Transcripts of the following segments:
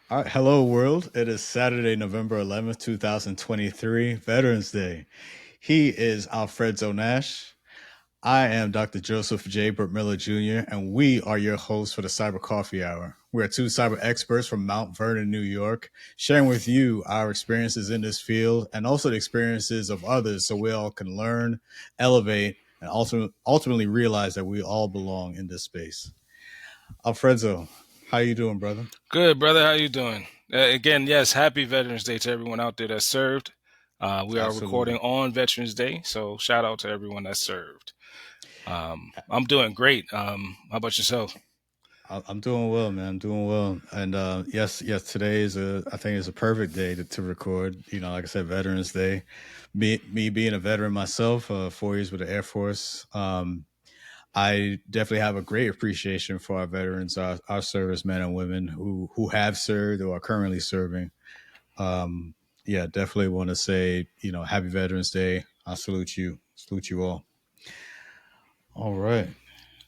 All right, hello world. It is Saturday, November 11th, 2023, Veterans Day. He is Alfredzo Nash. I am Dr. Joseph J. Burt Miller Jr., and we are your hosts for the Cyber Coffee Hour. We are two cyber experts from Mount Vernon, New York, sharing with you our experiences in this field and also the experiences of others so we all can learn, elevate, and ultimately realize that we all belong in this space. Alfredzo, how you doing, brother? Good, brother. How you doing? Again, yes, happy Veterans Day to everyone out there that served. We are recording Absolutely. on Veterans Day, so shout out to everyone that served. I'm doing great. How about yourself? I'm doing well, man. I'm doing well, and yes, today is I think it's a perfect day to record. Like I said, Veterans Day. Me being a veteran myself, 4 years with the Air Force. I definitely have a great appreciation for our veterans, our servicemen and women who have served or are currently serving. Um, yeah, definitely want to say, Happy Veterans Day. I salute you all. All right.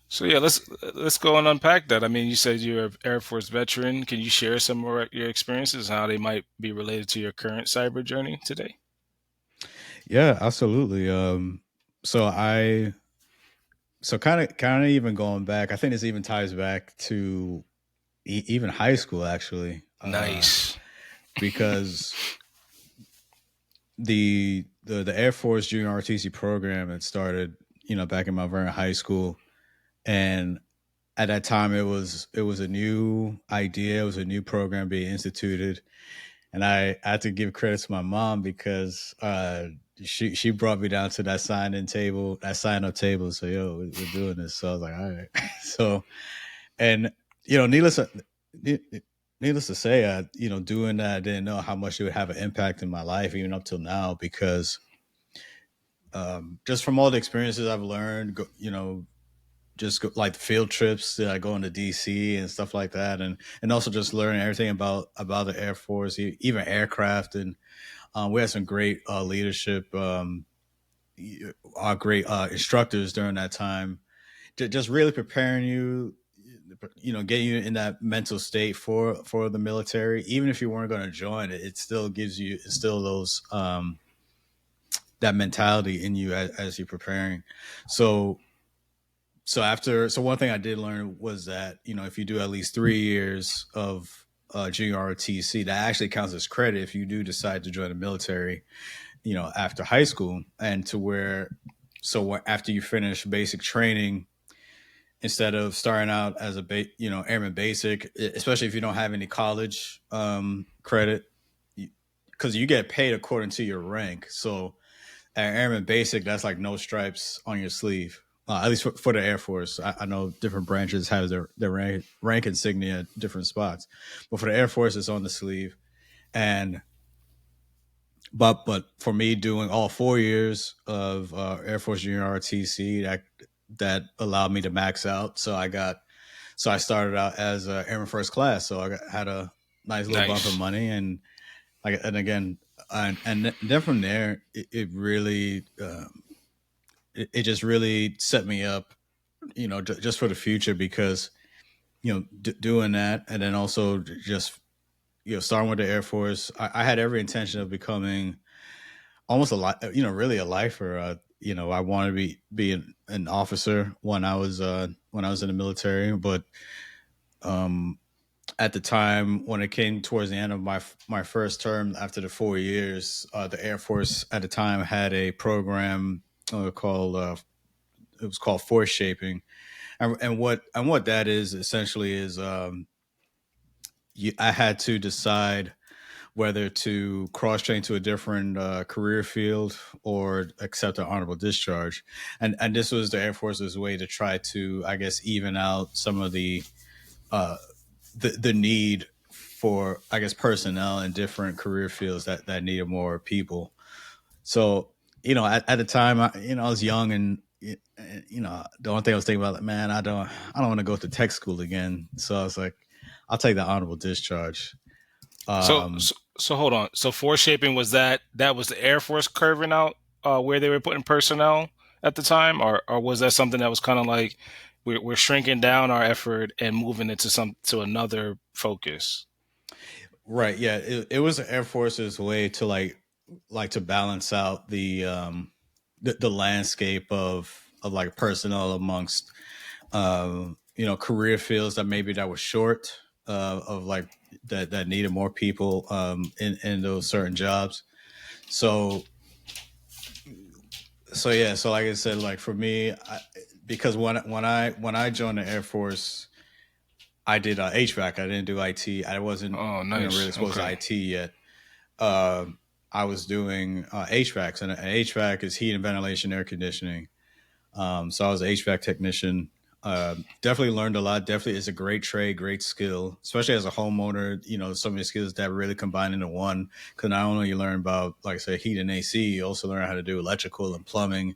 So yeah, let's go and unpack that. I mean, you said you're an Air Force veteran. Can you share some of your experiences, and how they might be related to your current cyber journey today? Yeah, absolutely. So I So kind of even going back, I think this even ties back to even high school actually, Nice, because the Air Force Junior RTC program had started, back in Mount Vernon High School, and at that time it was a new idea, it was a new program being instituted, and I had to give credit to my mom because she brought me down to that sign up table. So we're doing this. So I was like, all right. So and you know, ne- needless to say, doing that, I didn't know how much it would have an impact in my life, even up till now, because just from all the experiences I've learned, just like field trips, going to DC and stuff like that, and also just learning everything about the Air Force, even aircraft, and we had some great leadership, our great instructors during that time, just really preparing you, getting you in that mental state for the military. Even if you weren't going to join it, it still gives you still those that mentality in you as you're preparing. So so one thing I did learn was that, if you do at least 3 years of junior ROTC, that actually counts as credit if you do decide to join the military, after high school, and to where after you finish basic training, instead of starting out as airman basic, especially if you don't have any college credit, because you get paid according to your rank. So at airman basic, that's like no stripes on your sleeve. At least for the Air Force, I know different branches have their rank insignia at different spots, but for the Air Force, it's on the sleeve. And but for me, doing all 4 years of Air Force Junior RTC, that allowed me to max out. So I started out as airman first class. So had a nice little bump of nice. money, and again, and then from there, it really it just really set me up, just for the future, because doing that, and then also just starting with the Air Force, I had every intention of becoming almost really a lifer. I wanted to be an officer when I was in the military, but um, at the time when it came towards the end of my first term after the 4 years, the Air Force at the time had a program called it was called force shaping, and what that is essentially is I had to decide whether to cross train to a different career field or accept an honorable discharge, and this was the Air Force's way to try to, I guess, even out some of uh, the need for, I guess, personnel in different career fields that needed more people. So at the time, I was young, and the only thing I was thinking about, like, man, I don't want to go to tech school again. So I was like, I'll take the honorable discharge. So, Um, so, so hold on. So force shaping, that was the Air Force curving out where they were putting personnel at the time, or was that something that was kind of like we're shrinking down our effort and moving it to another focus? Right. Yeah. It was the Air Force's way to to balance out the landscape of like personnel amongst career fields that maybe that was short of like that needed more people in those certain jobs. So yeah, so like I said, like for me, because when I joined the Air Force, I did HVAC. I didn't do IT. I wasn't Oh, really nice. exposed to Okay. IT yet. Um I was doing HVACs, and HVAC is heat and ventilation, air conditioning. So I was an HVAC technician. Definitely learned a lot. Definitely is a great trade, great skill, especially as a homeowner. So many skills that really combine into one. Because not only you learn about, like I said, heat and AC, you also learn how to do electrical and plumbing.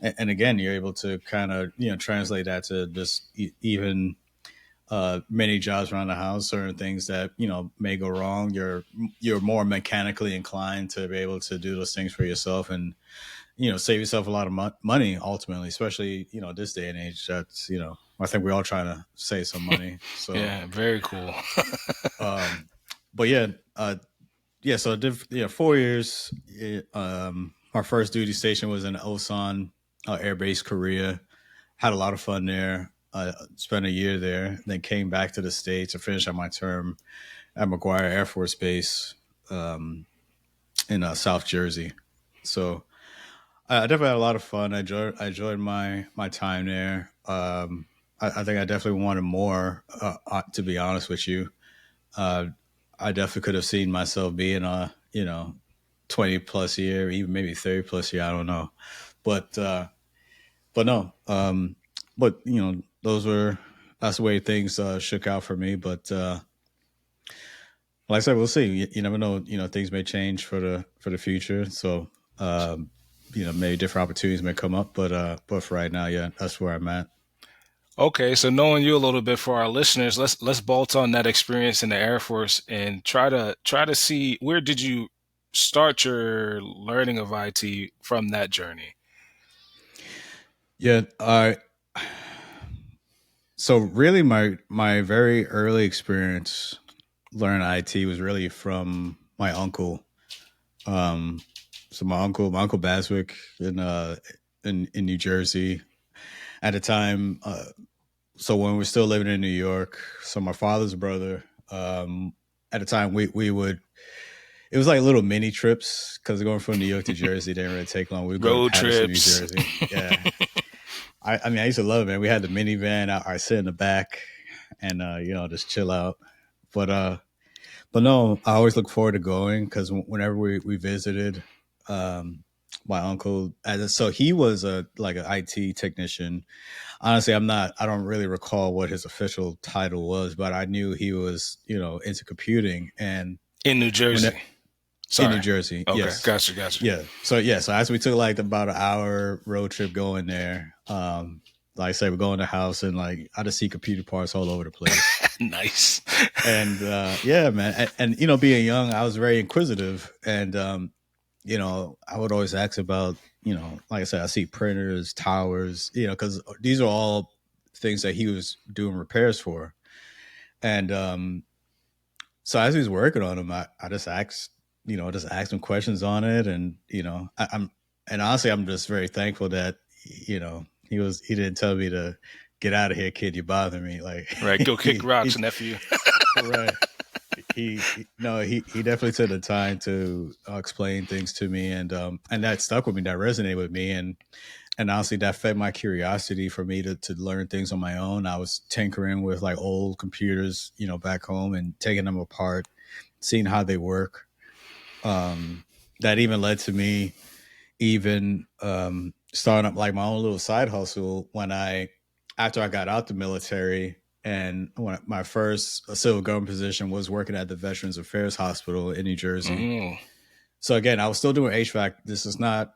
And again, you're able to kind of translate that to just even many jobs around the house, certain things that may go wrong. You're more mechanically inclined to be able to do those things for yourself, and save yourself a lot of money ultimately, especially this day and age. That's I think we're all trying to save some money. So, Yeah, very cool. um, but yeah, yeah. So I did 4 years. My first duty station was in Osan Air Base, Korea. Had a lot of fun there. Spent a year there, then came back to the States to finish out my term at McGuire Air Force Base in South Jersey. So I definitely had a lot of fun. I enjoyed my time there. I think I definitely wanted more. To be honest with you, uh, I definitely could have seen myself being a 20 plus year, even maybe 30 plus year. I don't know, but no. But that's the way things shook out for me. But like I said, we'll see. You never know. Things may change for the future. So um, maybe different opportunities may come up. But for right now, yeah, that's where I'm at. Okay, so knowing you a little bit for our listeners, let's bolt on that experience in the Air Force and try to see where did you start your learning of IT from that journey. Yeah. So really, my very early experience learning IT was really from my uncle. Um, so my uncle Baswick in New Jersey at the time. So when we were still living in New York, so my father's brother, at the time we would, it was like little mini trips because going from New York to Jersey didn't really take long. We'd go to Road Paterson, New trips. Jersey. Yeah. I mean, I used to love it, man. We had the minivan. I sit in the back and, just chill out. But, uh, but no, I always look forward to going because whenever we visited, um, my uncle, so he was like an IT technician. Honestly, I don't really recall what his official title was, but I knew he was, into computing. And In New when Jersey. in New Sorry. Jersey, Okay, yes. gotcha. Yeah. So yeah, so as we took like about an hour road trip going there, like I say, we go in the house and like I just see computer parts all over the place. Nice. And yeah, man. And being young, I was very inquisitive, and I would always ask about, like I said, I see printers, towers, because these are all things that he was doing repairs for. And so as he was working on them, I just asked him questions on it, and and honestly, I'm just very thankful that he didn't tell me to get out of here, kid. You bother me, like Right, go kick he rocks, nephew. right. No, he definitely took the time to explain things to me, and that stuck with me, that resonated with me, and honestly, that fed my curiosity for me to learn things on my own. I was tinkering with like old computers, back home, and taking them apart, seeing how they work. Um, that even led to me even starting up like my own little side hustle after I got out the military. And when my first civil government position was working at the Veterans Affairs Hospital in New Jersey. Mm. So again, I was still doing HVAC. This is not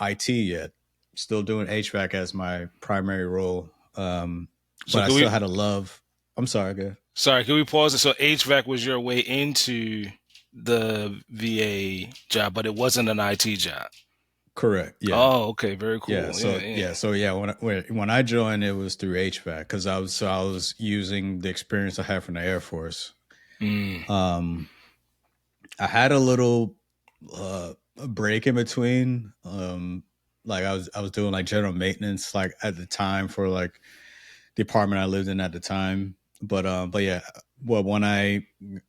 IT yet. Still doing HVAC as my primary role. So But I can still we had a love. I'm sorry, good. sorry, can we pause it? So HVAC was your way into the VA job, but it wasn't an IT job. Correct. Yeah. Oh, okay, very Yeah. cool. Yeah, So yeah. yeah. So yeah. When I joined, it was through HVAC because I was using the experience I had from the Air Force. Mm. I had a little a break in between. Like I was doing like general maintenance like at the time for like the apartment I lived in at the time. But yeah, well when I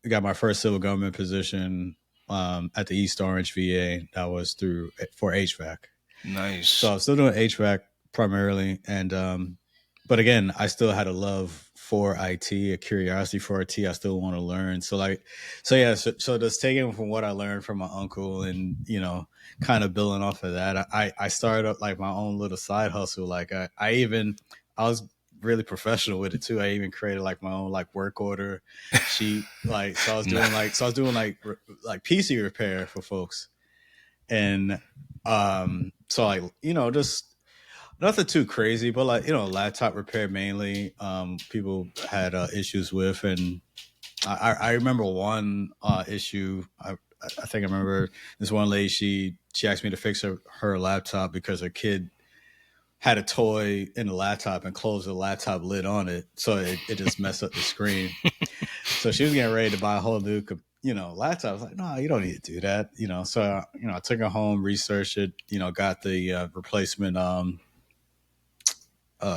got my first civil government position at the East Orange VA, that was through for HVAC. So Nice. I was still doing HVAC primarily, and but again, I still had a love for IT, a curiosity for IT. I still want to learn. So like, so yeah, so just taking from what I learned from my uncle, and kind of building off of that, I started up like my own little side hustle. Like I was really professional with it too. I even created like my own like work order sheet. Like Nah. so I was doing like PC repair for folks, and so like just nothing too crazy, but like laptop repair mainly. People had issues with, and I remember one issue. I think I remember this one lady. She asked me to fix her laptop because her kid had a toy in the laptop and closed the laptop lid on it, so it just messed up the screen. So she was getting ready to buy a whole new, laptop. I was like, no, you don't need to do that. So, I took it home, researched it, got the replacement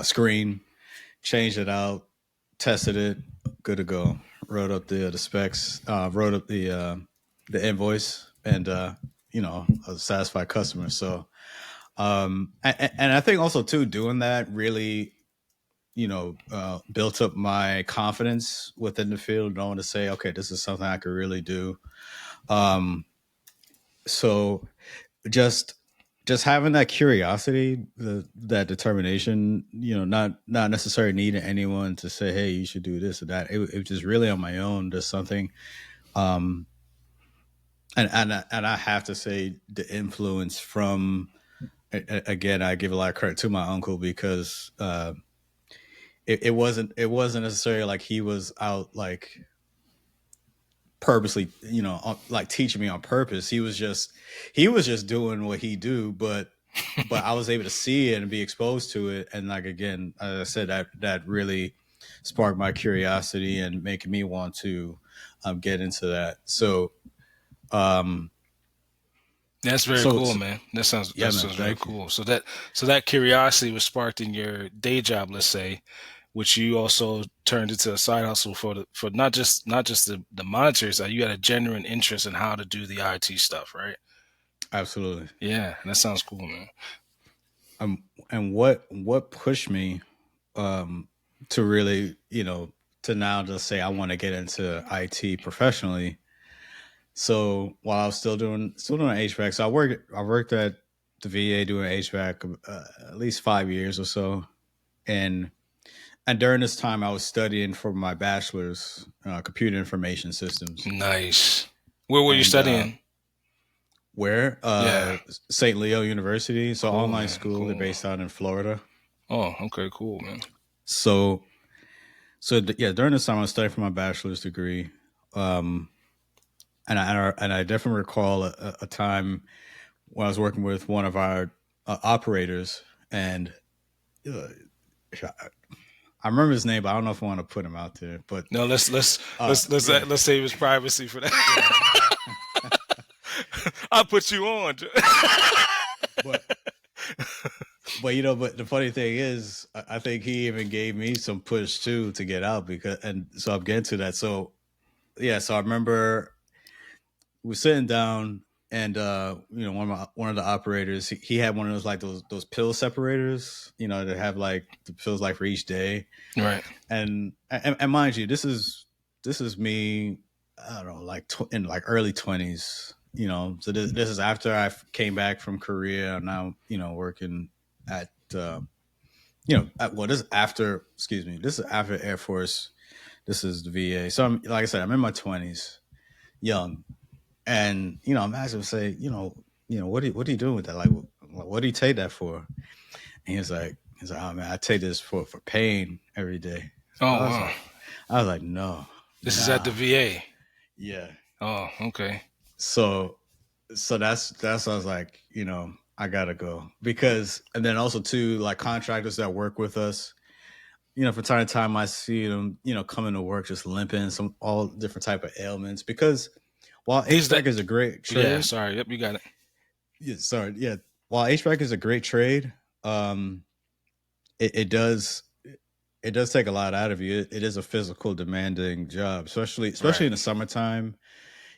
screen, changed it out, tested it, good to go. Wrote up the specs, wrote up the invoice, and, a satisfied customer. So, and I think also too, doing that really built up my confidence within the field, knowing to say, okay, this is something I could really do. Um, so just just having that curiosity, that determination, not necessarily needing anyone to say, hey, you should do this or that. It was just really on my own. Just something, um, and I have to say the influence from again, I give a lot of credit to my uncle because it wasn't necessarily like he was out like purposely, like teaching me on purpose. He was just doing what he do, but I was able to see it and be exposed to it, and like again, as I said, that really sparked my curiosity and making me want to get into that. Um, That's very so, cool, so man. yeah, That man, sounds very thank you. cool. So that curiosity was sparked in your day job, let's say, which you also turned into a side hustle for not just the monetary side. You had a genuine interest in how to do the IT stuff, right? Absolutely. Yeah, that sounds cool, man. And what pushed me um, to really, to now just say I want to get into IT professionally. So while I was still doing HVAC, so I worked at the VA doing HVAC at least 5 years or so, and during this time I was studying for my bachelor's, computer information systems, Nice. Where were you and studying? where Yeah. St. Leo University, so Cool, online man. school. They're Cool. based out in Florida. Oh, okay, cool, man. So yeah, during this time I was studying for my bachelor's degree. Um, and I definitely recall a time when I was working with one of our operators, and uh, I remember his name, but I don't know if I want to put him out there. But No, let's let's uh, let's let's yeah, let's save his privacy for yeah. that. I'll put you on. but but the funny thing is, I think he even gave me some push too to get out, because, and so I'm getting to that. So yeah, so I remember we were sitting down, and one of the operators, he had one of those, like those pill separators, that have like the pills like for each day. Right. And mind you, this is me, I don't know, like in like early 20s. So this is after I came back from Korea. I'm now working at well, this is after, excuse me, this is after Air Force. This is the VA. So I'm, like I said, I'm in my 20s, young. And I'm asking him, say, what are you doing with that? Like, what do you take that for? And he's like, oh man, I take this for pain every day. Oh I was wow. like, I was like, no, This is at the nah, VA. yeah. Oh, okay. So that's I was like, I gotta go, because, and then also too, like contractors that work with us, from time to time I see them, coming to work just limping, some all different type of ailments, because while These that HVAC is a great yeah, trade, sorry. Yep, you got it. yeah, sorry, yeah, while HVAC is a great trade, um, it does it does take a lot out of you. It is a physical demanding job, especially Right. in the summertime.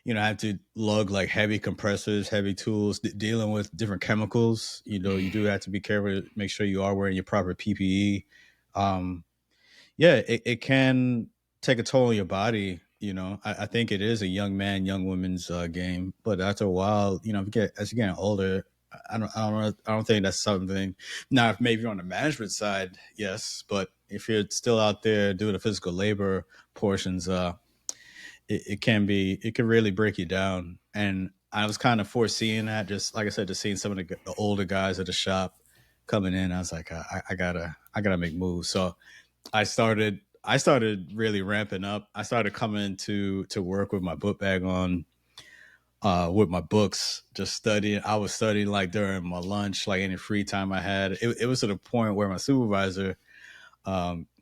I have to lug like heavy compressors, heavy tools, dealing with different chemicals. You do have to be careful to make sure you are wearing your proper PPE. Um, yeah, it can take a toll on your body. I think it is a young man, young woman's game. But after a while, if as you're getting older, I don't think that's something. Now, if maybe on the management side, yes, but if you're still out there doing the physical labor portions, it can really break you down. And I was kind of foreseeing that, just like I said, just seeing some of the older guys at the shop coming in. I was like, I gotta make moves. So I started really ramping up. I started coming to work with my book bag on, with my books, just studying. I was studying like during my lunch, like any free time I had. It was to the point where my supervisor,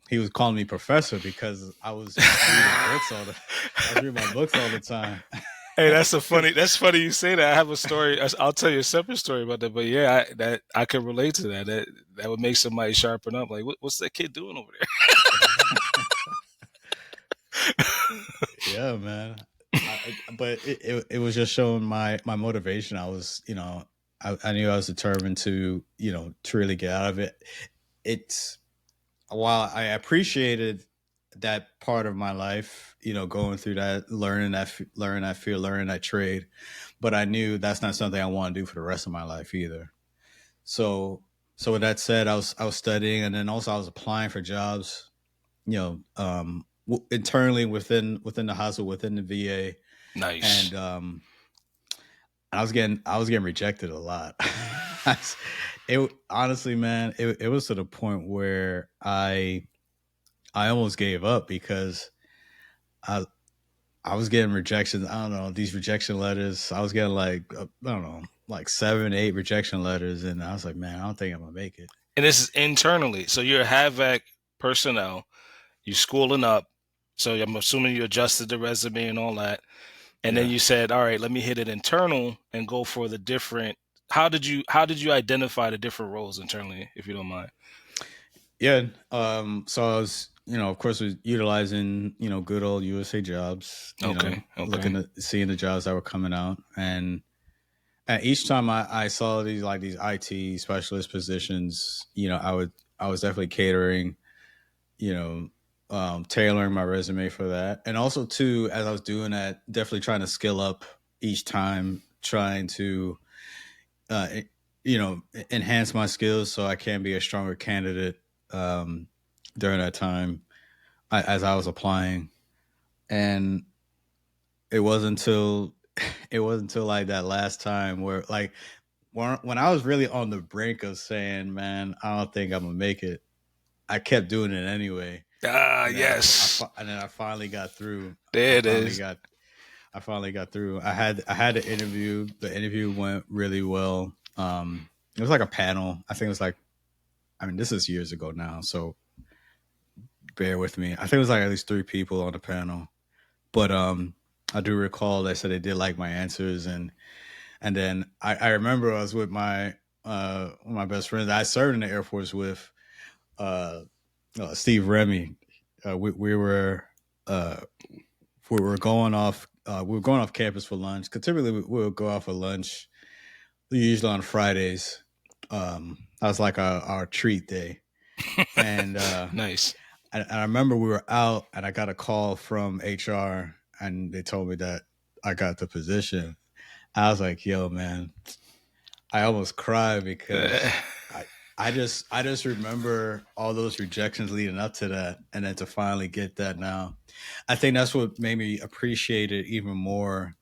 he was calling me professor because I was reading books all the I was reading my books all the time. Hey, that's funny you say that. I have a story. I'll tell you a separate story about that. But yeah, that I can relate to that. That would make somebody sharpen up. Like, what's that kid doing over Yeah, man. But it was just showing my motivation. I was, I knew I was determined to really get out of it. It's While I appreciated that part of my life, going through that, learning that field, learning that trade, but I knew that's not something I want to do for the rest of my life either. So, so with that said, I was studying, and then also I was applying for jobs, internally within the hospital, within the VA, there? Nice. and I was getting rejected a lot. It honestly, man, it was to the point where I almost gave up because I I was getting rejections. I don't know, these rejection letters. I was getting like, I don't know, like 7, 8 rejection letters, and I was like, man, I don't think I'm gonna make it. And this is internally. So you're a HAVAC personnel. You're schooling up. So I'm assuming you adjusted the resume and all that. And then Yeah, you said, all right, let me hit it internal and go for the different. How did you identify the different roles internally, if you don't mind? yeah. So I was, of course, was utilizing, good old USA jobs. Okay. Looking Okay. at seeing the jobs that were coming out, and each time I saw these IT specialist positions, I was definitely catering, you know, tailoring my resume for that. And also too, as I was doing that, definitely trying to skill up each time, trying to, uh, enhance my skills so I can be a stronger candidate, um, during that time, as I was applying. And it wasn't until, it wasn't until like that last time where like, when I was really on the brink of saying, man, I don't think I'm gonna make it, I kept doing it anyway. Ah, And then yes. and then I finally got through. I There it finally is. got I finally got through. I had the interview. The interview went really well. It was like a panel. I think it was like, I mean, this is years ago now, so bear with me. I think it was like at least 3 people on the panel. But I do recall they said they did like my answers, and then I remember I was with my best friend that I served in the Air Force with, uh, Steve Remy. We were, uh, we were going off campus for lunch. Cause typically we would go out for lunch usually on Fridays. That was like our treat day. And Nice. I remember we were out, and I got a call from HR, and they told me that I got the position. I was like, yo, man, I almost cried Uh, because I just remember all those rejections leading up to that, and then to finally get that now, I think that's what made me appreciate it even more.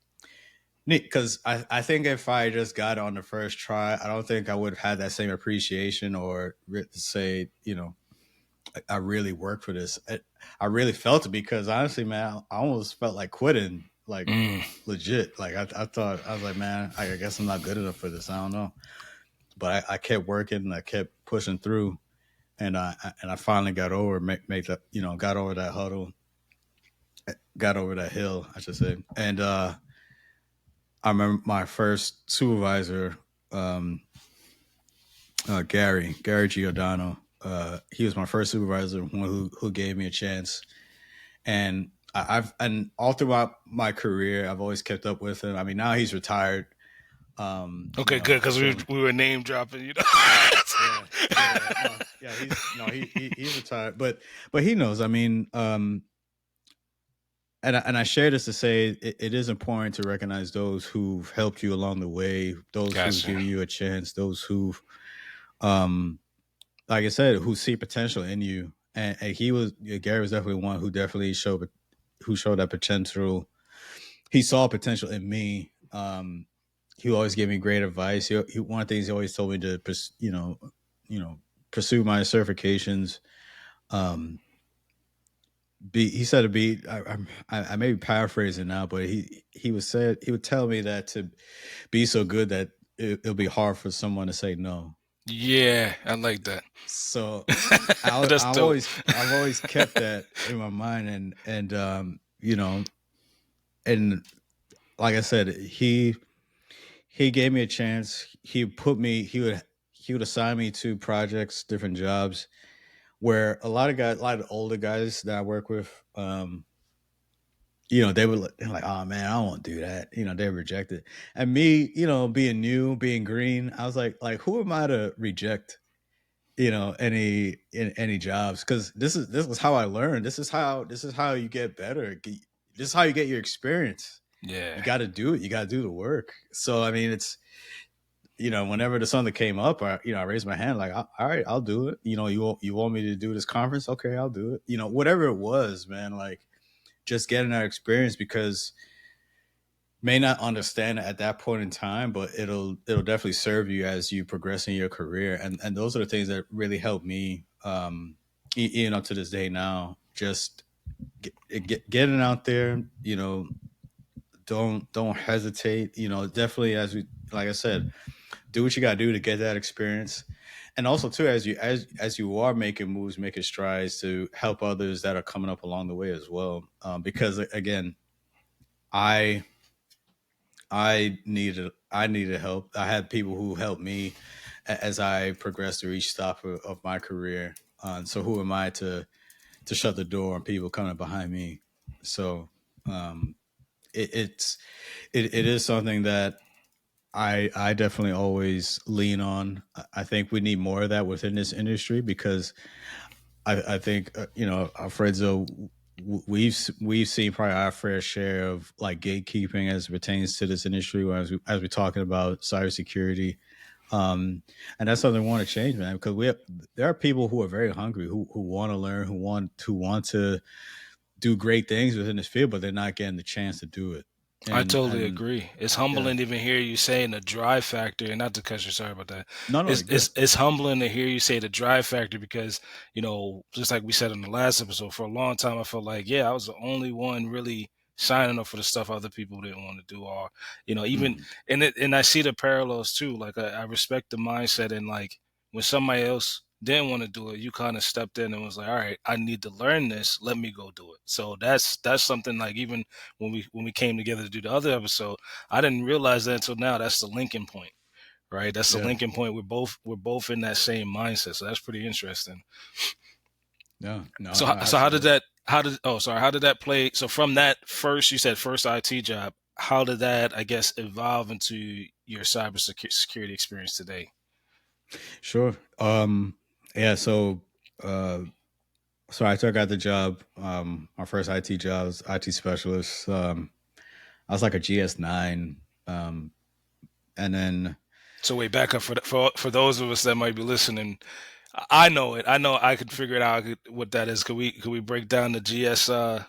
Because I think if I just got it on the first try, I don't think I would have had that same appreciation, or say, I really worked for this. I really felt it because honestly, man, I almost felt like quitting, like mm. legit. Like I thought, I was like, man, I guess I'm not good enough for this. I don't know, but I kept working and I kept pushing through, and I finally got over make that, got over that huddle, got over that hill, I should say, and I remember my first supervisor, Gary Giordano. He was my first supervisor, one who gave me a chance, and I've and all throughout my career, I've always kept up with him. I mean, now he's retired. Okay, good because we So we were name dropping. yeah, yeah, no, yeah, he's no, he's retired, but he knows. I mean, and I share this to say it is important to recognize those who've helped you along the way, those who've Gotcha. given you a chance, those who've, um, like I said, who see potential in you. And Gary was definitely one who definitely showed that potential. He saw potential in me. He always gave me great advice. One of the things he always told me to, you know, pursue my certifications. Um, he said to be I may be paraphrasing now, but he would tell me that to be so good that it'll be hard for someone to say no. Yeah, I like that. So That's dope. I've always kept that in my mind, and and like I said, he gave me a chance. He would assign me to projects, different jobs where a lot of older guys that I work with, they're like, oh man, I won't do that. They reject it. And me, being new, being green, I was like, who am I to reject, any jobs? Because this is how I learned. This is how you get better. This is how you get your experience. You Yeah, got to do it. You got to do the work. So I mean, it's whenever the something came up, I raised my hand like, all right, I'll do it. You want me to do this conference? Okay, I'll do it. Whatever it was, man. Like just getting that experience because may not understand it at that point in time, but it'll definitely serve you as you progress in your career, and those are the things that really helped me, to this day now. Just getting out there, don't hesitate. Definitely, like I said, do what you gotta do to get that experience, and also too, as you are making moves, making strides to help others that are coming up along the way as well. Because again, I I needed help. I had people who helped me as I progressed through each stop of my career. So who am I to shut the door on people coming behind me? So um, it's it is something that I definitely always lean on. I think we need more of that within this industry because I think Alfredzo, we've seen probably our fair share of like gatekeeping as it pertains to this industry. As we're talking about cybersecurity, and that's something we want to change, man. Because there are people who are very hungry, who want to learn, who want to do great things within this field, but they're not getting the chance to do it. I And totally and agree. It's yeah, humbling to even hear you saying the drive factor, and not to cut you. Sorry about that. no, no, It's you're good. it's it's humbling to hear you say the drive factor because just like we said in the last episode, for a long time I felt like I was the only one really signing up for the stuff other people didn't want to do, or even Mhm. and I see the parallels too. Like I respect the mindset and like when somebody else didn't want to do it, you kind of stepped in and was like, all right, I need to learn this. Let me go do it. So that's something like even when we came together to do the other episode, I didn't realize that until now. That's the linking point, right? That's the Yeah, linking point. We're both in that same mindset. So that's pretty interesting. no, no, So no, so how did absolutely. that how did that play? So from that first you said first IT job, how did that I guess evolve into your cybersecurity experience today? Sure. Yeah. Uh, so I took out the job. My first IT job was IT specialist. I was like a GS9, and then So wait, back up for those of us that might be listening. I know it. I know I could figure it out what that is. Could we break down the GS9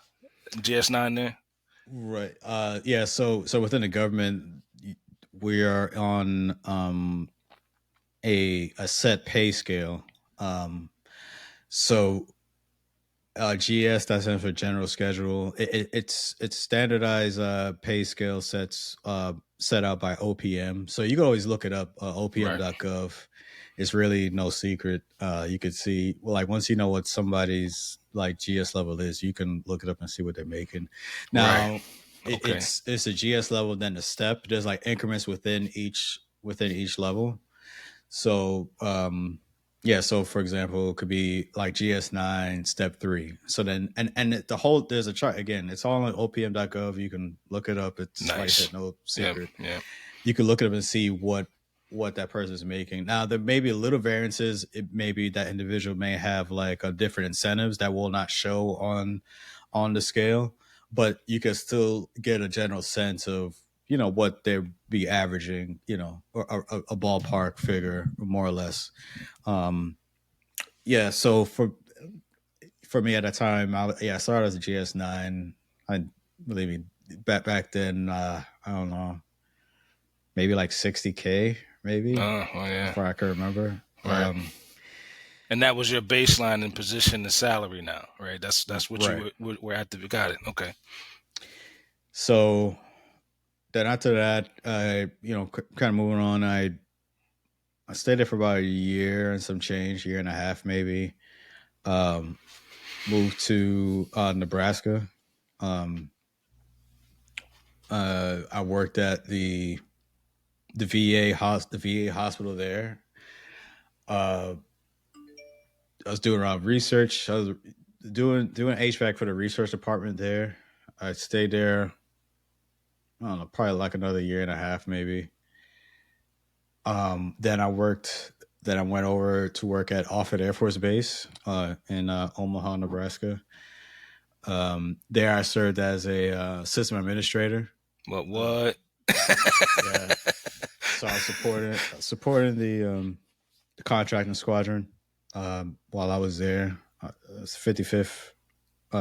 there? right. Yeah. So within the government, we are on a set pay scale. Um, so GS, that stands for General Schedule. It's standardized pay scale set out by OPM. So you can always look it up. Right. OPM.gov. It's really no secret. You could see, well, like once you know what somebody's like GS level is, you can look it up and see what they're making. Right. Now, Okay. It's a GS level, then a step. There's like increments within each level. So yeah, so for example, it could be like GS9 step 3. So then the whole there's a chart again. It's all on opm.gov. You can look it up. It's like I said, Nice. no Yeah. secret. Yeah. You can look it up and see what that person is making. Now there may be a little variances. It may be that individual may have like a different incentives that will not show on the scale, but you can still get a general sense of what they'd be averaging, or a ballpark figure more or less. Um, yeah. So for me at that time, I started as a GS9. I believe me back then. I don't know, maybe like 60K, maybe Oh yeah. before I can remember. Right. And that was your baseline and position and salary now, right? That's what Right. you were at the. Got it. Okay. So then after that, kind of moving on, I stayed there for about a year and some change, year and a half maybe. Um, moved to Nebraska. Um, I worked at the VA hospital there. Uh, I was doing around research. I was doing HVAC for the research department there. I stayed there. I don't know, probably like another year and a half, maybe. Then I worked. Then I went over to work at Offutt Air Force Base in Omaha, Nebraska. There, I served as a system administrator. What? Uh, What? yeah, so I was supporting the contracting squadron while I was there. It was 55th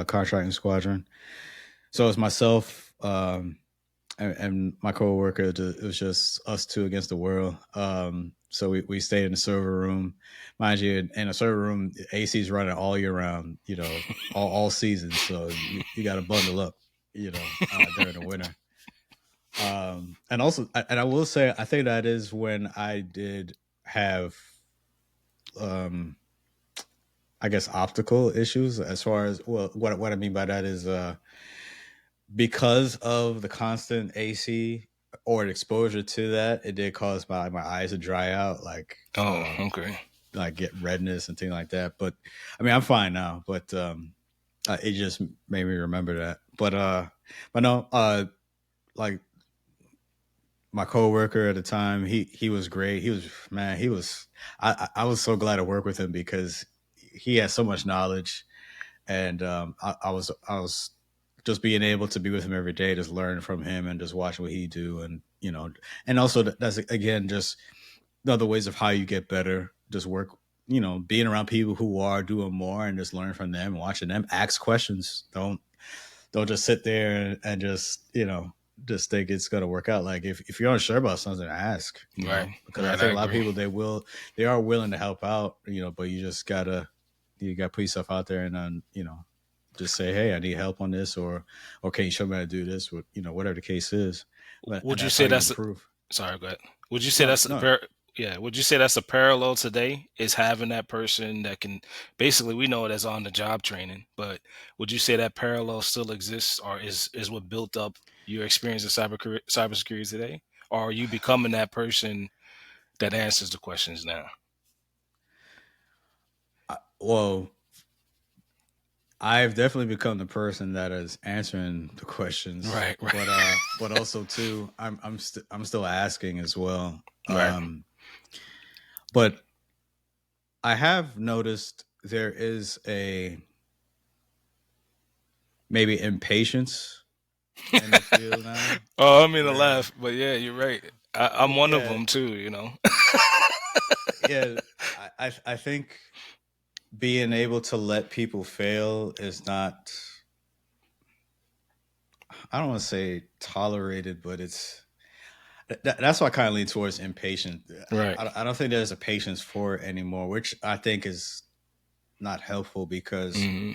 contracting squadron. So it was myself and my coworker. It was just us two against the world. So we stayed in the server room, mind you. In a server room, AC is running all year round. All seasons. So you got to bundle up. During the winter. And also, and I will say, I think that is when I did have, um, I guess, optical issues. As far as, well, what I mean by that is, because of the constant AC or exposure to that, it did cause my eyes to dry out, Oh, okay. like get redness and things like that. But I mean, I'm fine now. But it just made me remember that. But no, like my coworker at the time, he was great. He was, man, he was. I was so glad to work with him because he has so much knowledge, and I was just being able to be with him every day, just learn from him and just watch what he do, and also that's again just other ways of how you get better. Just work, being around people who are doing more and just learn from them, watching them, ask questions. Don't just sit there and just just think it's going to work out. Like if you're unsure about something, ask, Right. because I Right. I think a lot of agree. people they are willing to help out, but you gotta put yourself out there and then just say, hey, I need help on this, or can you show me how to do this, whatever the case is. And Would you that's how say you that's improve. sorry, go ahead. Would you say No, that's no. yeah? Would you say that's a parallel today? Is having that person that can basically we know it as on the job training, but would you say that parallel still exists, or is what built up your experience in cybersecurity today, or are you becoming that person that answers the questions now? Well, I've definitely become the person that is answering the questions, Right. Right. but also too, I'm still asking as well. Right. But I have noticed there is a maybe impatience in the field now, Oh, I mean to where laugh, but yeah, you're right. I'm one of yeah, them too. You know. yeah, I think being able to let people fail is not, I don't want to say tolerated, but that's why I kind of lean towards impatient. Right. I don't think there's a patience for it anymore, which I think is not helpful because Hmm.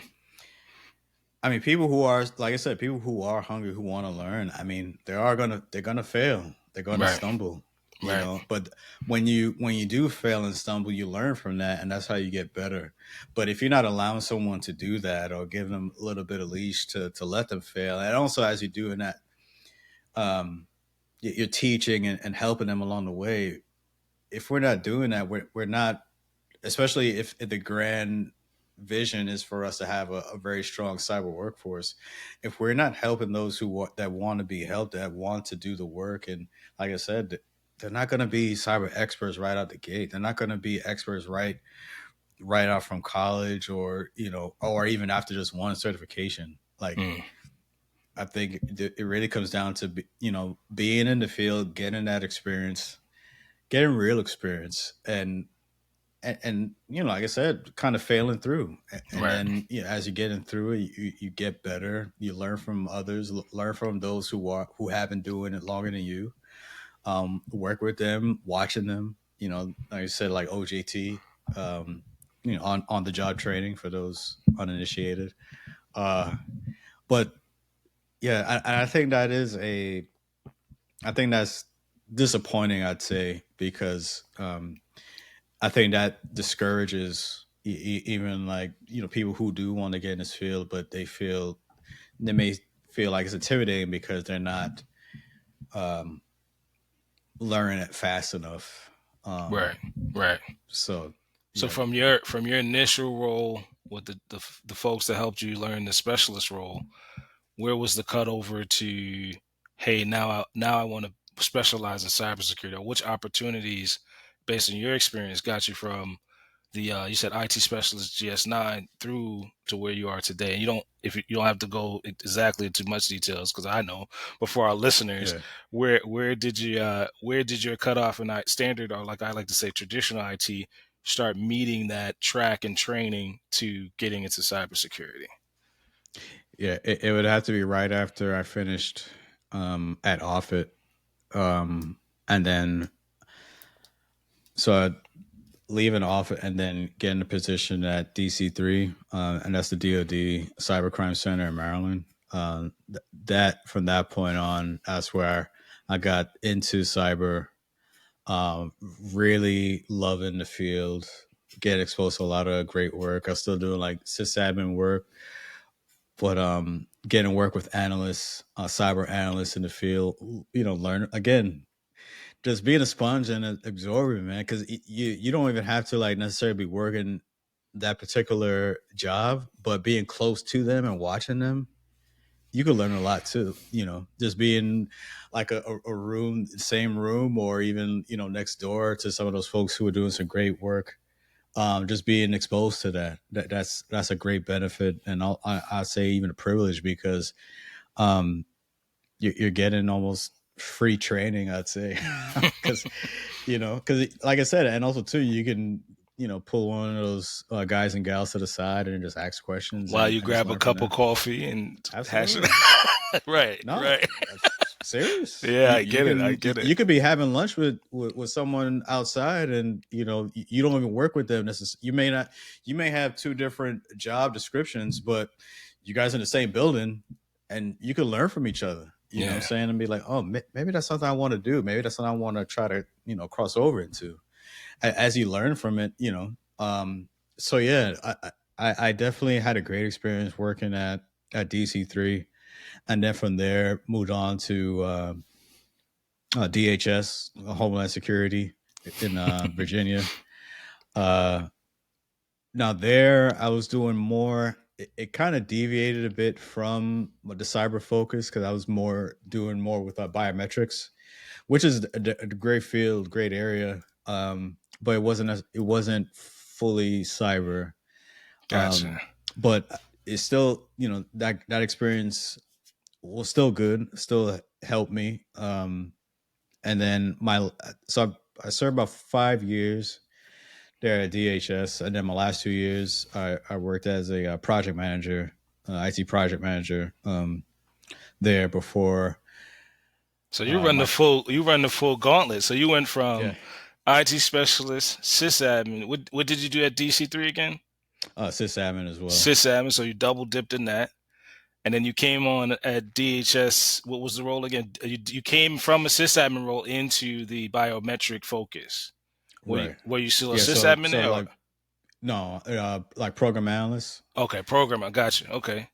I mean, people who are, like I said, people who are hungry, who want to learn. I mean, they're gonna fail. They're gonna Right. stumble. Right. But when you do fail and stumble, you learn from that, and that's how you get better. But if you're not allowing someone to do that or giving them a little bit of leash to let them fail, and also as you're doing that, um, you're teaching and helping them along the way. If we're not doing that, we're not, especially if the grand vision is for us to have a very strong cyber workforce. If we're not helping those that want to be helped, that want to do the work, and like I said, they're not going to be cyber experts right out the gate. They're not going to be experts right out from college, or or even after just one certification. Like, Mm, I think it really comes down to being in the field, getting that experience, getting real experience, and like I said, kind of failing through. And right. then as you're getting through it, you get better. You learn from others, learn from those who have been doing it longer than you. Work with them, watching them. Like I said, like OJT. On the job training for those uninitiated. Uh, but yeah, I think I think that's disappointing. I'd say, because I think that discourages even, like, people who do want to get in this field, but they may feel like it's intimidating because they're not um, learning it fast enough. Right. Um, Right. so So yeah, from your initial role with the folks that helped you learn the specialist role, where was the cutover to, hey, now I want to specialize in cybersecurity? Or which opportunities, based on your experience, got you from the you said IT specialist GS9 through to where you are today? And you don't have to go exactly into much details, because I know, but for our listeners, yeah, where did your cutoff in standard, or like I like to say traditional IT, start meeting that track and training to getting into cybersecurity? yeah. It would have to be right after I finished at Offutt, and then so I'd leaving off and then getting a position at DC3, and that's the DoD Cybercrime Center in Maryland. That From that point on, that's where I got into cyber. Really loving the field, get exposed to a lot of great work. I'm still doing like sysadmin work, but getting work with analysts, cyber analysts in the field. Learn again, just being a sponge and absorbing, man. Because you don't even have to like necessarily be working that particular job, but being close to them and watching them, you could learn a lot too. Just being like a room, same room, or even next door to some of those folks who are doing some great work. Just being exposed to that's a great benefit, and I say even a privilege, because um, you're getting almost free training, I'd say, because like I said, and also too, you can pull one of those guys and gals to the side and just ask questions, While you and just grab a learn from cup of them. coffee and hash it. Absolutely. Right, No, right. serious. Yeah, I get it. I get it. You could be having lunch with someone outside, and you don't even work with them. You may have two different job descriptions, but you guys in the same building, and you can learn from each other. You know what I'm Yeah. saying? And be like, oh, maybe that's something I want to do. Maybe that's something I want to try to cross over into. As you learn from it, So yeah, I definitely had a great experience working at DC3, and then from there moved on to DHS, Homeland Security, in Virginia. Uh, Now there, I was doing more. It kind of deviated a bit from the cyber focus, because I was doing more with biometrics, which is a great field, great area. But it wasn't fully cyber. Gotcha. But it's still, that experience was still good, still helped me. And then I served about 5 years there at DHS, and then my last 2 years, I worked as a project manager, IT project manager, there before So my you run the full gauntlet. So you went yeah, from IT specialist, sysadmin. What did you do at DC3 again? sysadmin as well. Sysadmin. So you double dipped in that. And then you came on at DHS. What was the role again? You came from a sysadmin role into the biometric focus. Right. Were you still a Yeah. So sysadmin there? Or? like, no, like program analyst. Okay, program. I got you. Okay,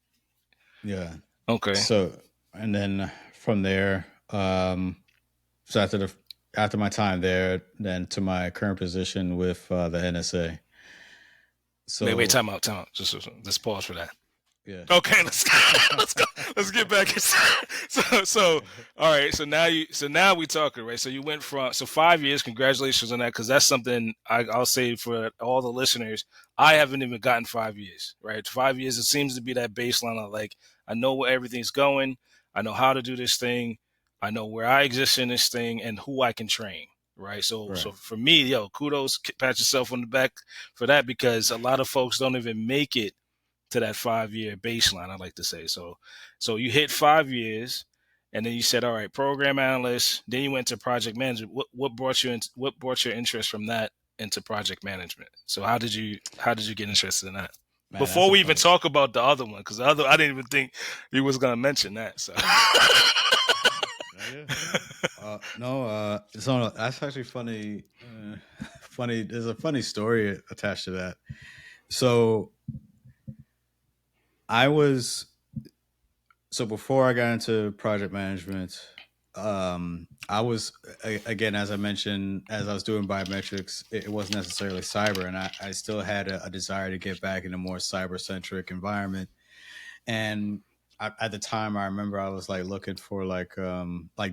Yeah. okay. So, and then from there. So after my time there, then to my current position with the NSA. Wait, So time out, time out. Just let's pause for that. yeah. Okay, let's let's go. Let's get back. So all right. So now we talking, right? So you went from 5 years. Congratulations on that, because that's something I'll say for all the listeners. I haven't even gotten 5 years, right? 5 years. It seems to be that baseline of like, I know where everything's going. I know how to do this thing. I know where I exist in this thing and who I can train. Right. So Right. for me, yo, kudos, pat yourself on the back for that, because a lot of folks don't even make it to that 5 year baseline, I like to say. So you hit 5 years, and then you said, all right, program analyst. Then you went to project management. What brought you in, what brought your interest from that into project management? So how did you get interested in that? Man, that's Before a we even funny. talk about the other one, because the other I didn't even think he was gonna mention that. So Yeah. No, so that's actually funny. Funny. There's a funny story attached to that. So I was so before I got into project management, I was again, as I mentioned, as I was doing biometrics, it wasn't necessarily cyber, and I still had a desire to get back in a more cyber centric environment. And at the time, I remember I was like looking for like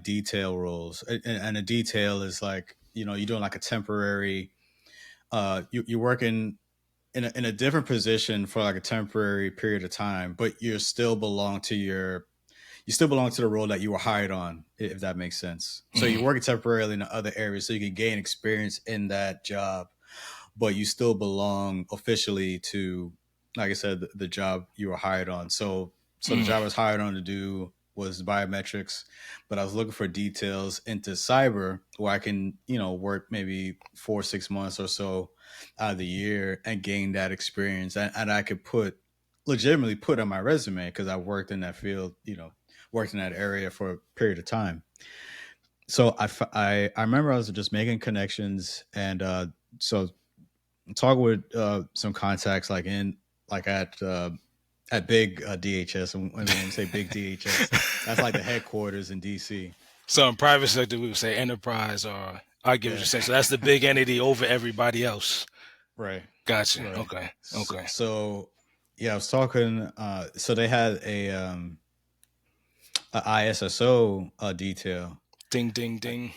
detail roles, and a detail is like you're doing like a temporary, you're working in a different position for like a temporary period of time, but you still belong to the role that you were hired on, if that makes sense. So you're Mhm. working temporarily in other areas so you can gain experience in that job, but you still belong officially to, like I said, the job you were hired on. So the Mm. job I was hired on to do was biometrics, but I was looking for details into cyber where I can, work maybe 4 6 months or so out of the year and gain that experience, and I could legitimately put on my resume because I worked in that field, worked in that area for a period of time. So I remember I was just making connections, and so talk with some contacts like in like at big DHS. And when we say big DHS, that's like the headquarters in DC. So in private sector, we would say enterprise, or I get what you're Yeah. saying. So that's the big entity over everybody else. Right. Gotcha. Right. Okay. So, Okay. so yeah, I was talking. So they had a ISSO detail, Ding, ding, and ding.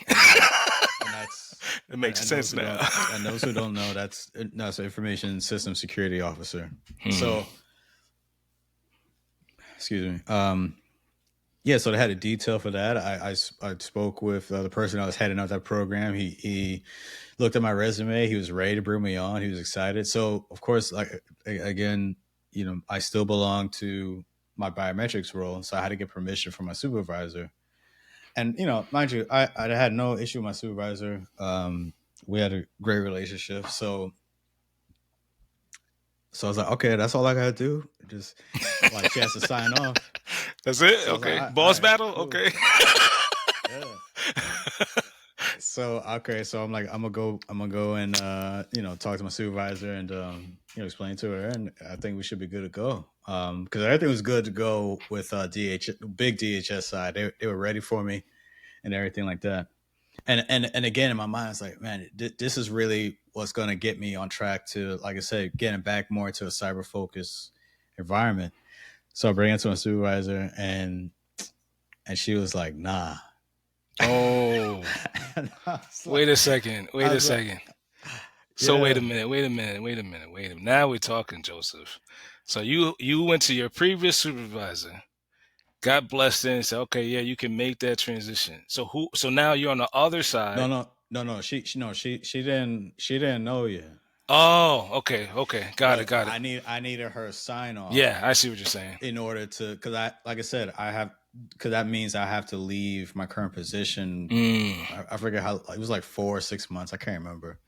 that's It makes sense now. and those who don't know, that's an information system security officer. Hmm. So excuse me. Yeah, so they had a detail for that. I spoke with the person I was heading up that program. He looked at my resume. He was ready to bring me on. He was excited. So of course, like again, I still belong to my biometrics role, so I had to get permission from my supervisor. And mind you, I had no issue with my supervisor. We had a great relationship. So I was like, okay, that's all I gotta do. Just like she has to sign off. That's it? So I was like, Okay. all Boss right, battle? cool. Okay. Yeah. So okay, so I'm gonna go and talk to my supervisor and explain to her, and I think we should be good to go. Because everything was good to go with DH big DHS side. They were ready for me and everything like that. And again in my mind, it's like, man, this is really what's gonna get me on track to, like I said, getting back more into a cyber focused environment. So I bring it to my supervisor, and she was like, nah. Oh, And wait a second. I Wait a was like, second. So wait a yeah. minute. Wait a minute. Wait a minute. Wait a minute. Now we're talking, Joseph. So you went to your previous supervisor, got blessed in, and said, okay, yeah, you can make that transition. So now you're on the other No, side. no, no, no. She no, she didn't know yet. Oh, okay, okay. Got it, But got it. I needed her sign Yeah, off I see what you're saying. in order to, because I, like I said, I have, because that means I have to leave my current position. Mm, I forget how, it was like 4 or 6 months. I can't remember.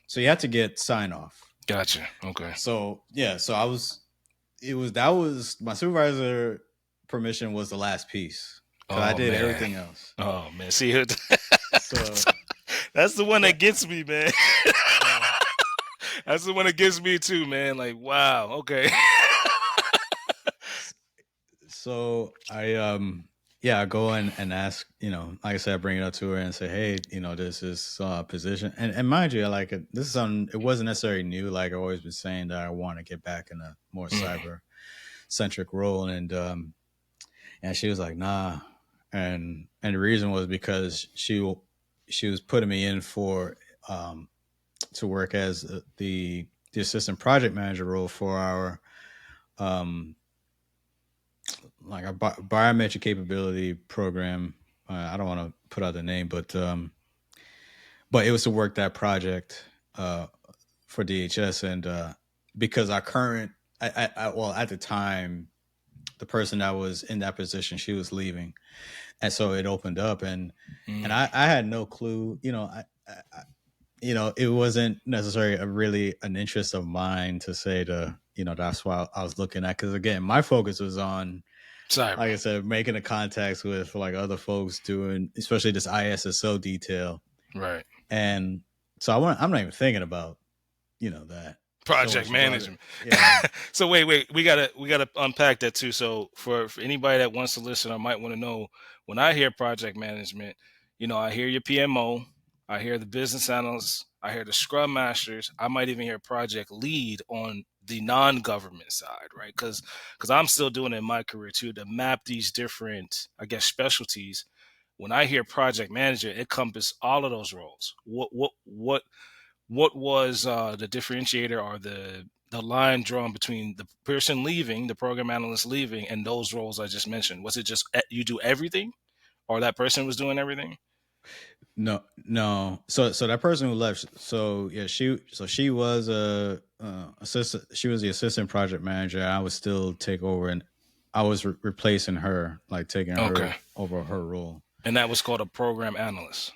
So you had to get sign off. gotcha. Okay. So yeah, so that was my supervisor permission was the last piece because I Oh did man. everything else. Oh man. See, So that's the one yeah, that gets me, man. yeah. That's the one that gets me too, man. Like, wow. Okay. So I yeah, I go and ask, like I said, I bring it up to her and say, hey, this is position, and mind you, like this is on. It wasn't necessarily new. Like I've always been saying that I want to get back in a more Mm, cyber centric role, and she was like, nah, and the reason was because she was putting me in for to work as the assistant project manager role for our um like a biometric capability program. I don't want to put out the name, but it was to work that project for DHS, and because our current, well, at the time, the person that was in that position, she was leaving, and so it opened up, and mm. I had no clue. It wasn't necessarily really an interest of mine to say that's why I was looking at, because again, my focus was on, Cyber. like I said, making the contacts with like other folks doing, especially this ISSO detail. Right. And so I'm not even thinking about, that. So when Project she brought it, management. yeah, So wait, we gotta unpack that too. So for anybody that wants to listen, I might want to know, when I hear project management, I hear your PMO, I hear the business analysts, I hear the scrum masters, I might even hear project lead on the non-government side, right? Because I'm still doing it in my career too, to map these different, I guess, specialties. When I hear project manager, it encompasses all of those roles. What was the differentiator, or the line drawn between the person leaving, the program analyst leaving, and those roles I just mentioned? Was it just you do everything, or that person was doing everything? no, no. So that person who left, so yeah, she was a assistant. She was the assistant project manager. I would still take over, and I was replacing her, like taking Okay, her over her role. and that was called a program analyst,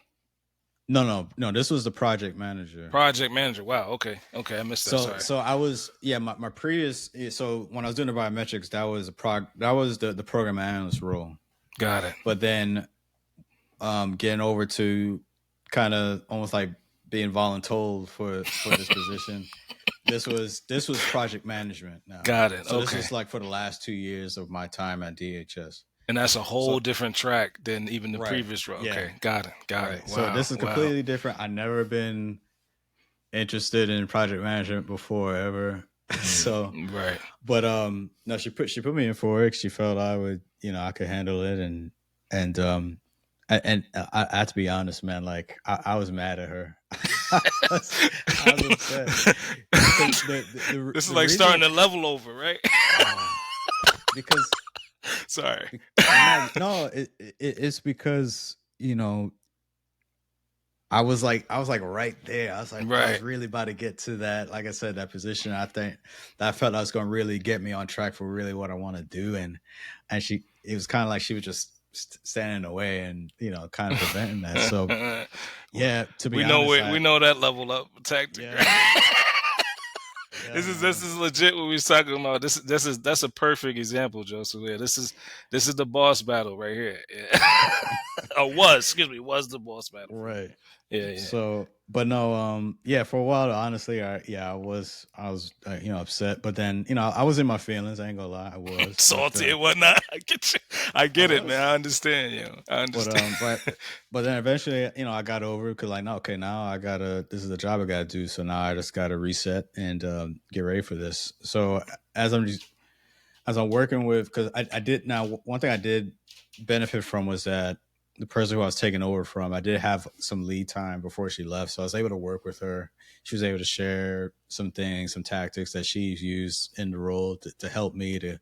No, no, no. This was the project manager. project manager. Wow. Okay. Okay, I missed that. So Sorry. so I was, yeah, my previous, so when I was doing the biometrics, that was the program analyst role. Got it. But then getting over to kind of almost like being voluntold for this position. This was project management now. Got it. So this Okay. is like for the last 2 years of my time at DHS. And that's a whole So different track than even the right, previous role. yeah, Okay. Got it. Got it. right. So Wow. this is Wow. completely different. I never been interested in project management before ever. So, Right. but no, she put me in for it. She felt I would, I could handle it, and I have to be honest, man. Like I was mad at her. I was upset because This is the like starting reason, to level over, right? uh, because Sorry. no, it's because I was like right there. I was Right. really about to get to that. Like I said, that position. I think that I felt that was going to really get me on track for really what I want to do. And it was kind of like she was just standing in the way and kind of preventing that. So yeah, to be honest, We know that level up tactic, yeah, right? yeah, This man, is legit what we was talking about. This is that's a perfect example, Joseph. Yeah, this is the boss battle right here. Yeah. Or was, excuse me, was the boss battle for you. right. Yeah, yeah. So, but no, yeah, for a while, honestly, I was upset, but then I was in my feelings. I ain't gonna lie, I was, Salty and whatnot. I get you. I I get it, man. was. I understand, I But understand. but then eventually, I got over it because like, no, okay, now I gotta. This is the job I gotta do. So now I just gotta reset and get ready for this. So as I'm just, as I'm working with, because I did now one thing I did benefit from was that the person who I was taking over from, I did have some lead time before she left, so I was able to work with her. She was able to share some things, some tactics that she's used in the role to help me to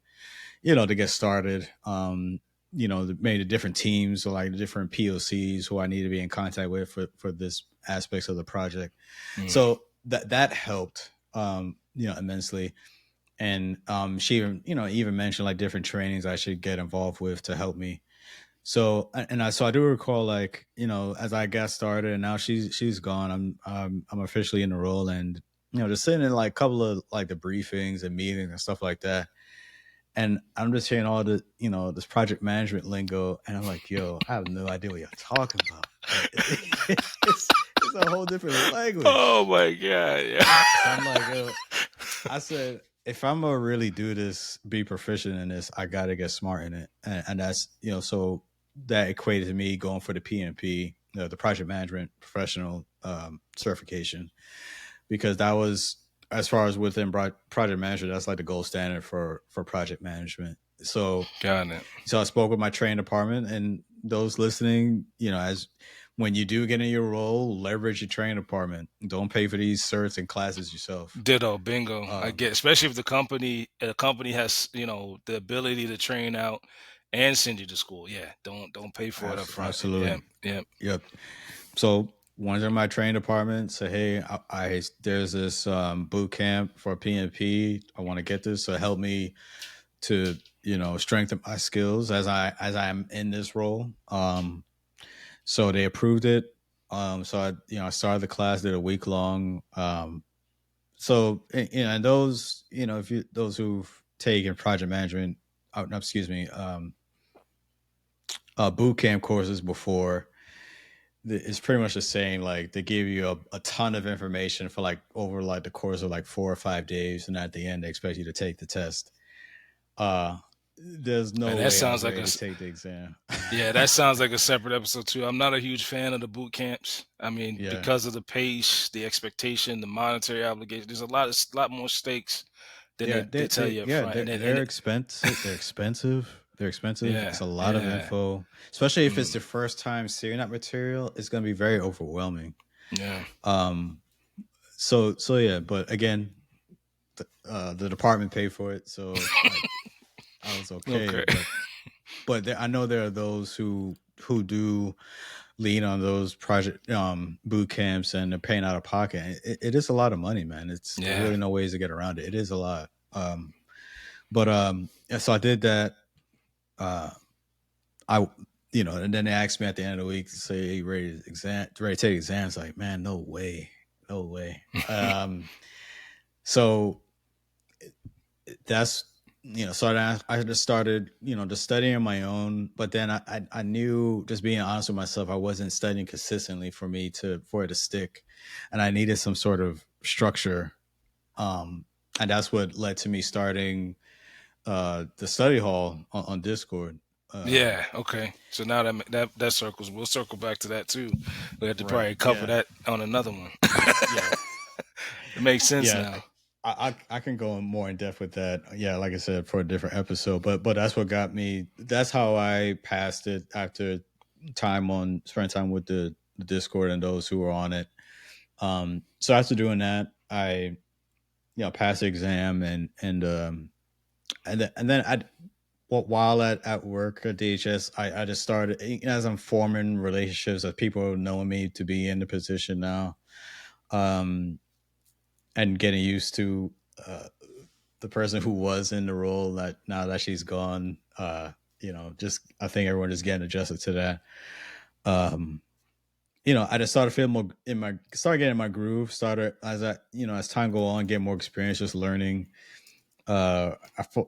get started. Maybe the different teams or like the different POCs who I need to be in contact with for this aspects of the project. Mm, So that helped, immensely. And she even mentioned like different trainings I should get involved with to help me. So I do recall, like, as I got started and now she's gone, I'm officially in the role, and just sitting in like a couple of like the briefings and meetings and stuff like that, and I'm just hearing all the this project management lingo, and I'm like, yo, I have no idea what you're talking about. Like, it's a whole different language. oh my god, yeah. So I'm like, yo, I said, if I'm gonna really do this, be proficient in this, I gotta get smart in it, and that's so. that equated to me going for the PMP, the project management professional certification, because that was, as far as within project management, that's like the gold standard for project management. Got it. So I spoke with my training department, and those listening, as when you do get in your role, leverage your training department. Don't pay for these certs and classes yourself. Ditto, bingo. I Um, get, especially if the company has the ability to train out and send you to school. Yeah, don't pay for it up front. Yeah, Absolutely. yeah. Yep. So one of my training departments say, "Hey, there's this boot camp for PNP. I want to get this. So help me to strengthen my skills as I'm in this role." So they approved it. So I started the class, did a week long. And those if you those who've taken project management, no, excuse me, boot camp courses before, it's pretty much the same. Like they give you a ton of information for like over like the course of like 4 or 5 days, and at the end they expect you to take the test. Uh, there's Man, no that way I sounds was like ready to take the exam. yeah, that sounds like a separate episode too. I'm not a huge fan of the boot camps. I mean, Yeah, because of the pace, the expectation, the monetary obligation. There's a lot more stakes than yeah, they tell you up front. they're expensive. They're expensive. They're expensive. It's Yeah, a lot of yeah, info, especially if it's mm, the first time seeing that material. It's going to be very overwhelming. yeah. Um, so yeah, but again, the department paid for it, so I was okay. Okay. But I know there are those who do lean on those project boot camps, and they're paying out of pocket. It is a lot of money, man. There's Yeah. really no ways to get around it. It is a lot. But yeah, so I did that. Uh, I and then they asked me at the end of the week to say, "Hey, ready to take exams?" Like, man, no way, no way. So that's so I just started just studying on my own. But then I knew, just being honest with myself, I wasn't studying consistently for it to stick, and I needed some sort of structure. And that's what led to me starting the study hall on Discord. Yeah. Okay. So now that circles. We'll circle back to that too. We have to Right, probably cover yeah, that on another one. yeah, It makes sense yeah. now. I can go more in depth with that. Yeah, like I said, for a different episode. But that's what got me. That's how I passed it after spending time with the Discord and those who were on it. So after doing that, I passed the exam, and then while at work at DHS, I just started, as I'm forming relationships of people knowing me to be in the position now. Um, and getting used to the person who was in the role, that now that she's gone, just I think everyone is getting adjusted to that. Um, I just started feeling more started getting in my groove. Started as time go on, get more experience, just learning. I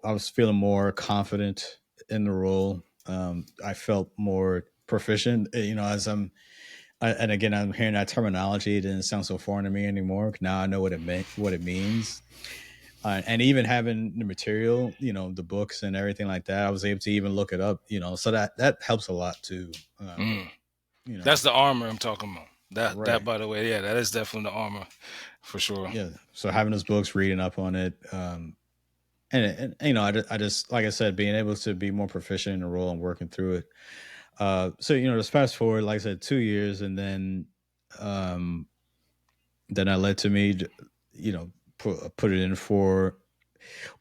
was feeling more confident in the role. I felt more proficient. As and again, I'm hearing that terminology. It didn't sound so foreign to me anymore. Now I know what it means. And even having the material, the books and everything like that, I was able to even look it up. So that helps a lot too. Mm. You know, That's the armor I'm talking about. That right? by the way, yeah, that is definitely the armor for sure. Yeah. So having those books, reading up on it, and I just, like I said, being able to be more proficient in the role and working through it. So just fast forward, like I said, 2 years, and um, then that led to me, put it in for,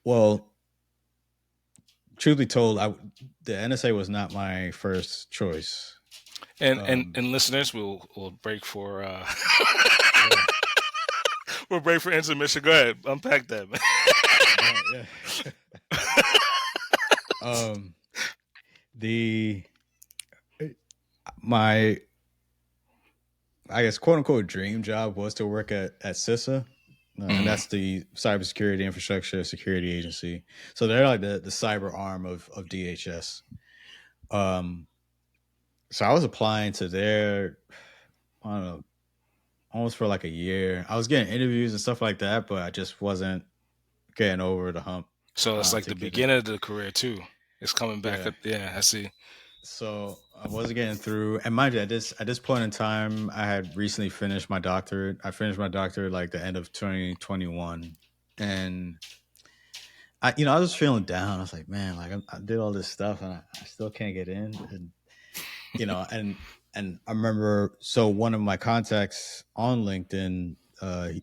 well, truth be told, the NSA was not my first choice. Um, And listeners, we'll break for yeah, we'll break for intermission. Go ahead, unpack that, man. no, yeah. um, the my I guess quote unquote dream job was to work at CISA. And Mhm. that's the Cybersecurity Infrastructure Security Agency. So they're like the cyber arm of DHS. Um, so I was applying to their, I don't know, almost for like a year. I was getting interviews and stuff like that, but I just wasn't getting over the hump So it's like to the get it. beginning of the career too. It's coming back Yeah, up. Yeah, I see. So I wasn't getting through, and mind you, at this point in time, I had recently finished my doctorate. I finished my doctorate like the end of 2021, and I was feeling down. I was like, man, like I did all this stuff, and I still can't get in, and you know, and I remember, so one of my contacts on LinkedIn,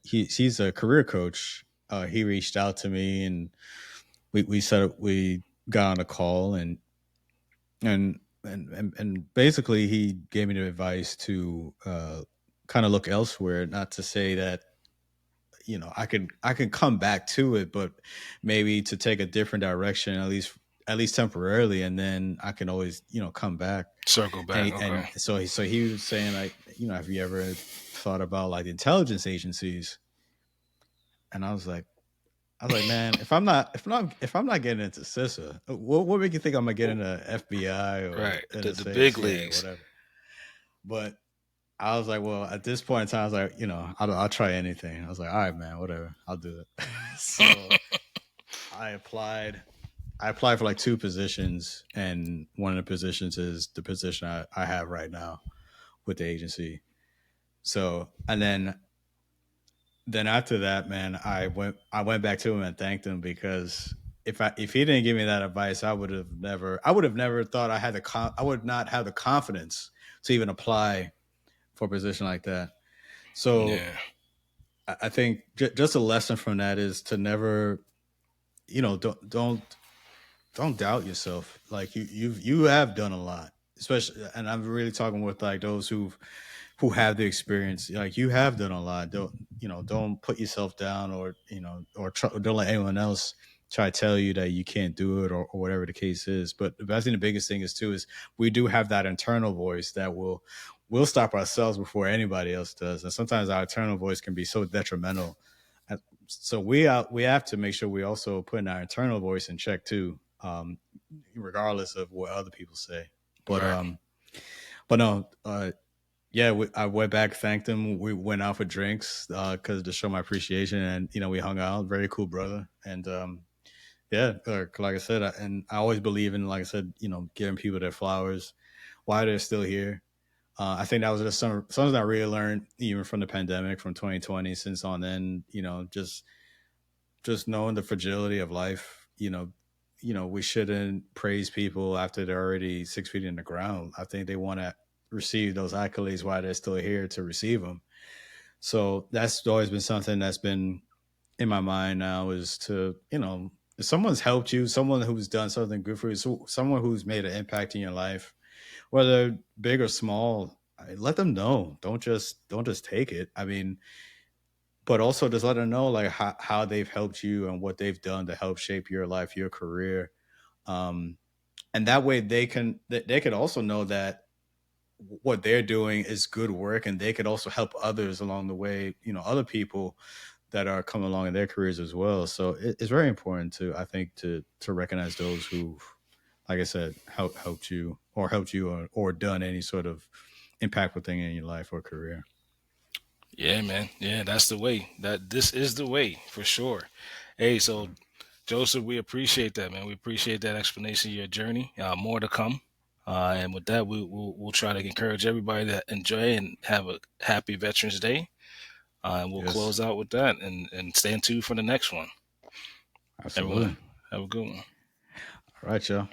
he's a career coach. He reached out to me, and we got on a call, and basically he gave me the advice to kind of look elsewhere. Not to say that I can come back to it, but maybe to take a different direction, at least temporarily, and then I can always come back. Circle back. Okay. And so he was saying, like, have you ever thought about like the intelligence agencies? And I was like, man, if I'm not getting into CISA, what make you think I'm gonna get into FBI or Right. The NSA, big CIA, leagues. whatever? But I was like, well, at this point in time, I was like, I'll try anything. I was like, all right, man, whatever, I'll do it. So I applied. I applied for like two positions, and one of the positions is the position I have right now with the agency. So, and then after that, man, I went back to him and thanked him, because if he didn't give me that advice, I would have never thought I would not have the confidence to even apply for a position like that. So Yeah. I think just a lesson from that is to never, don't doubt yourself. Like you have done a lot, especially, and I'm really talking with like those who have the experience. Like, you have done a lot. Don't put yourself down, or don't let anyone else try to tell you that you can't do it, or whatever the case is. But I think the biggest thing is too is we do have that internal voice that will stop ourselves before anybody else does, and sometimes our internal voice can be so detrimental. So we have to make sure we also put in our internal voice in check too, regardless of what other people say. But Right. no, yeah, I went back, thanked him. We went out for drinks because to show my appreciation, and we hung out. Very cool brother, and yeah, like I said, and I always believe in, like I said, giving people their flowers while they're still here. I think that was just something I really learned even from the pandemic from 2020. Since on then, just knowing the fragility of life. We shouldn't praise people after they're already 6 feet in the ground. I think they want to receive those accolades while they're still here to receive them. So that's always been something that's been in my mind now, is to, if someone's helped you, someone who's done something good for you, so someone who's made an impact in your life, whether big or small, let them know. Don't just take it. I mean, but also just let them know like how they've helped you and what they've done to help shape your life, your career. Um, and that way they could also know that what they're doing is good work, and they could also help others along the way, other people that are coming along in their careers as well. So it's very important to, I think, to recognize those who, like I said, helped you, or done any sort of impactful thing in your life or career. Yeah, man. Yeah, that's the way. This is the way for sure. Hey, so Joseph, we appreciate that, man. We appreciate that explanation of your journey. More to come. And with that, we'll try to encourage everybody to enjoy and have a happy Veterans Day. And we'll Yes, close out with that and stay tuned for the next one. Everyone, absolutely. have a good one. All right, y'all.